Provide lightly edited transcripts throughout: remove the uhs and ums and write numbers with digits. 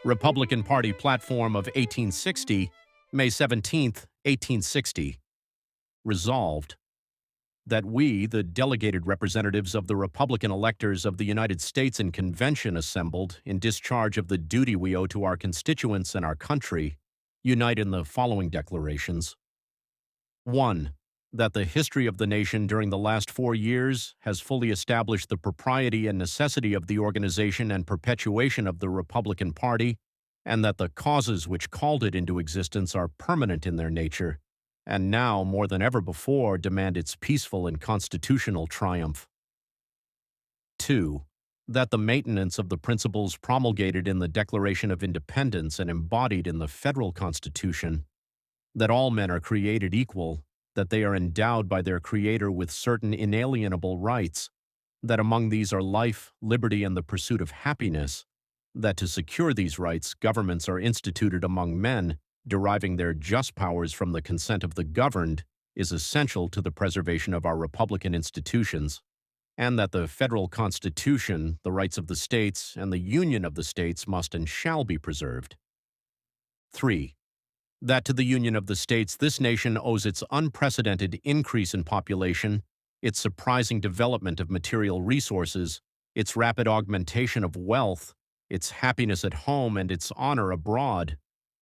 Republican Party platform of 1860, May 17, 1860. Resolved, that we, the delegated representatives of the Republican electors of the United States in convention assembled in discharge of the duty we owe to our constituents and our country, unite in the following declarations. 1. That the history of the nation during the last 4 years has fully established the propriety and necessity of the organization and perpetuation of the Republican Party, and that the causes which called it into existence are permanent in their nature, and now, more than ever before, demand its peaceful and constitutional triumph. 2. That the maintenance of the principles promulgated in the Declaration of Independence and embodied in the Federal Constitution, that all men are created equal, that they are endowed by their Creator with certain inalienable rights, that among these are life, liberty, and the pursuit of happiness, that to secure these rights, governments are instituted among men, deriving their just powers from the consent of the governed, is essential to the preservation of our republican institutions, and that the federal Constitution, the rights of the states, and the union of the states must and shall be preserved. 3. That to the union of the states this nation owes its unprecedented increase in population, its surprising development of material resources, its rapid augmentation of wealth, its happiness at home, and its honor abroad,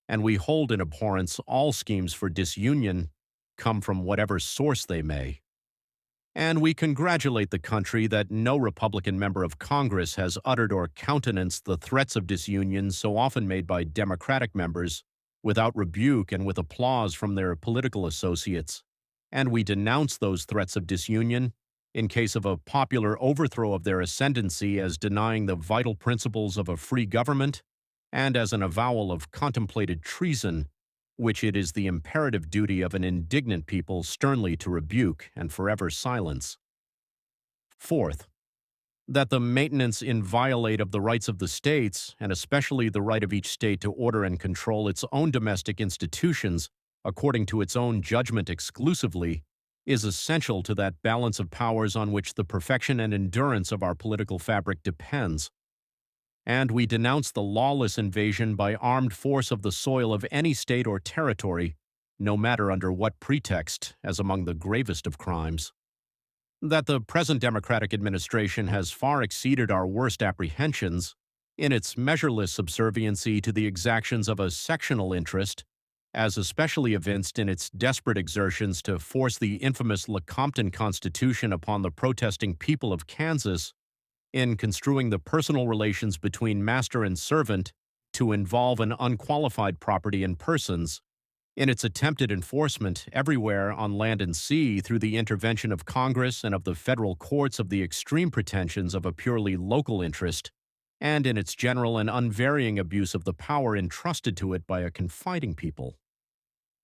and we hold in abhorrence all schemes for disunion, come from whatever source they may. And we congratulate the country that no Republican member of Congress has uttered or countenanced the threats of disunion so often made by Democratic members, without rebuke and with applause from their political associates, and we denounce those threats of disunion in case of a popular overthrow of their ascendancy as denying the vital principles of a free government and as an avowal of contemplated treason, which it is the imperative duty of an indignant people sternly to rebuke and forever silence. 4th, that the maintenance inviolate of the rights of the states, and especially the right of each state to order and control its own domestic institutions according to its own judgment exclusively, is essential to that balance of powers on which the perfection and endurance of our political fabric depends. And we denounce the lawless invasion by armed force of the soil of any state or territory, no matter under what pretext, as among the gravest of crimes. That the present Democratic administration has far exceeded our worst apprehensions in its measureless subserviency to the exactions of a sectional interest, as especially evinced in its desperate exertions to force the infamous Lecompton Constitution upon the protesting people of Kansas, in construing the personal relations between master and servant to involve an unqualified property in persons, in its attempted enforcement everywhere on land and sea through the intervention of Congress and of the federal courts of the extreme pretensions of a purely local interest, and in its general and unvarying abuse of the power entrusted to it by a confiding people.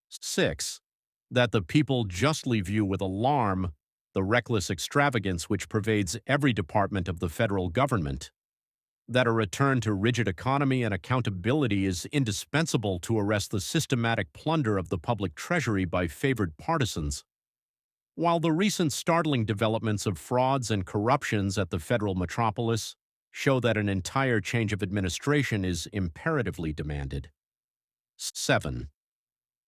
6. That the people justly view with alarm the reckless extravagance which pervades every department of the federal government, that a return to rigid economy and accountability is indispensable to arrest the systematic plunder of the public treasury by favored partisans, while the recent startling developments of frauds and corruptions at the federal metropolis show that an entire change of administration is imperatively demanded. 7.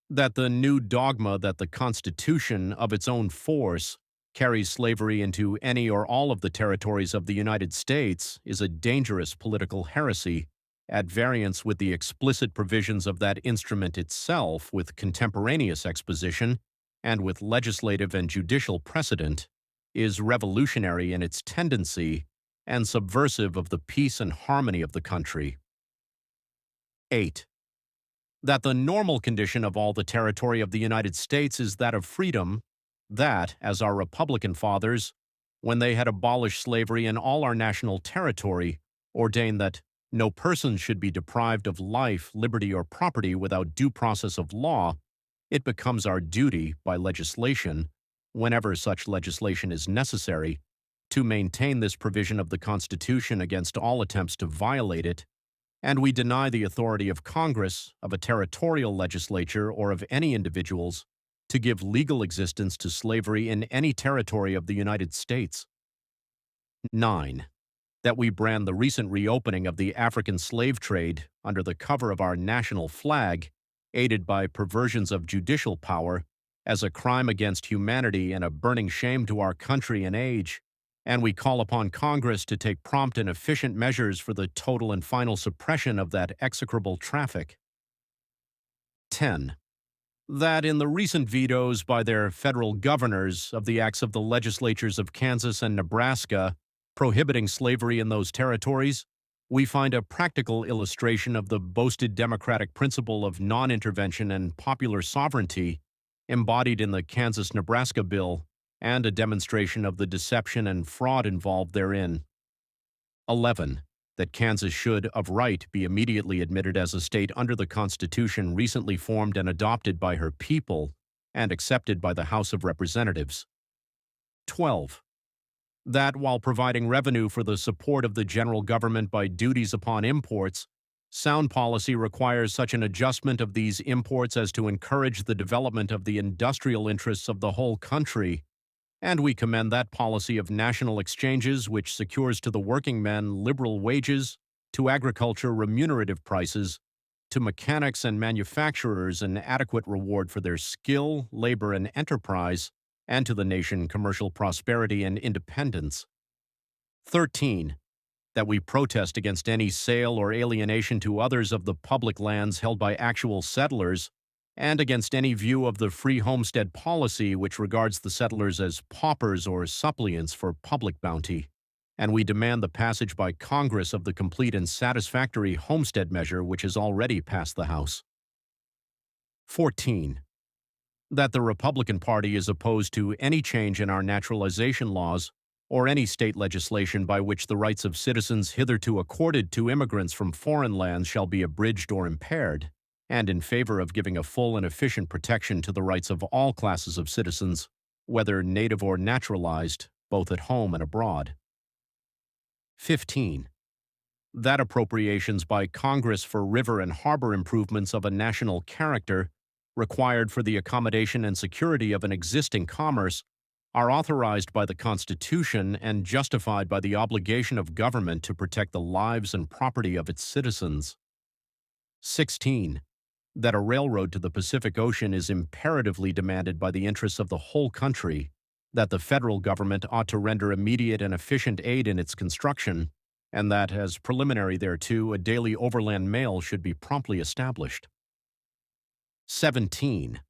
That the new dogma that the Constitution, of its own force, carries slavery into any or all of the territories of the United States is a dangerous political heresy, at variance with the explicit provisions of that instrument itself, with contemporaneous exposition, and with legislative and judicial precedent, is revolutionary in its tendency and subversive of the peace and harmony of the country. 8. That the normal condition of all the territory of the United States is that of freedom, that, as our Republican fathers, when they had abolished slavery in all our national territory, ordained that no person should be deprived of life, liberty, or property without due process of law, it becomes our duty, by legislation, whenever such legislation is necessary, to maintain this provision of the Constitution against all attempts to violate it, and we deny the authority of Congress, of a territorial legislature, or of any individuals to give legal existence to slavery in any territory of the United States. 9. that we brand the recent reopening of the African slave trade under the cover of our national flag, aided by perversions of judicial power, as a crime against humanity and a burning shame to our country and age, and we call upon Congress to take prompt and efficient measures for the total and final suppression of that execrable traffic. 10. That in the recent vetoes by their federal governors of the acts of the legislatures of Kansas and Nebraska prohibiting slavery in those territories, we find a practical illustration of the boasted democratic principle of non-intervention and popular sovereignty embodied in the Kansas-Nebraska bill, and a demonstration of the deception and fraud involved therein. 11. That Kansas should, of right, be immediately admitted as a state under the Constitution recently formed and adopted by her people and accepted by the House of Representatives. 12. That while providing revenue for the support of the general government by duties upon imports, sound policy requires such an adjustment of these imports as to encourage the development of the industrial interests of the whole country, and we commend that policy of national exchanges which secures to the working men liberal wages, to agriculture remunerative prices, to mechanics and manufacturers an adequate reward for their skill, labor, and enterprise, and to the nation commercial prosperity and independence. 13. That we protest against any sale or alienation to others of the public lands held by actual settlers, and against any view of the free homestead policy which regards the settlers as paupers or suppliants for public bounty, and we demand the passage by Congress of the complete and satisfactory homestead measure which has already passed the House. 14. That the Republican Party is opposed to any change in our naturalization laws or any state legislation by which the rights of citizens hitherto accorded to immigrants from foreign lands shall be abridged or impaired, and in favor of giving a full and efficient protection to the rights of all classes of citizens, whether native or naturalized, both at home and abroad. 15. That appropriations by Congress for river and harbor improvements of a national character, required for the accommodation and security of an existing commerce, are authorized by the Constitution and justified by the obligation of government to protect the lives and property of its citizens. 16. That a railroad to the Pacific Ocean is imperatively demanded by the interests of the whole country, that the federal government ought to render immediate and efficient aid in its construction, and that, as preliminary thereto, a daily overland mail should be promptly established. 17.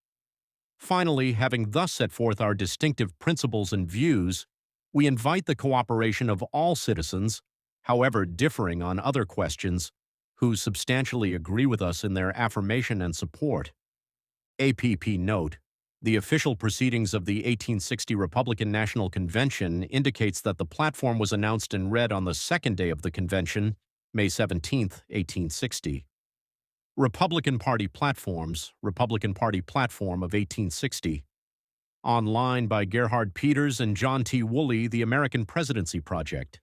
Finally, having thus set forth our distinctive principles and views, we invite the cooperation of all citizens, however differing on other questions, who substantially agree with us in their affirmation and support. APP note: the official proceedings of the 1860 Republican National Convention indicates that the platform was announced and read on the second day of the convention, May 17, 1860. Republican Party Platforms, Republican Party Platform of 1860. Online by Gerhard Peters and John T. Woolley, The American Presidency Project.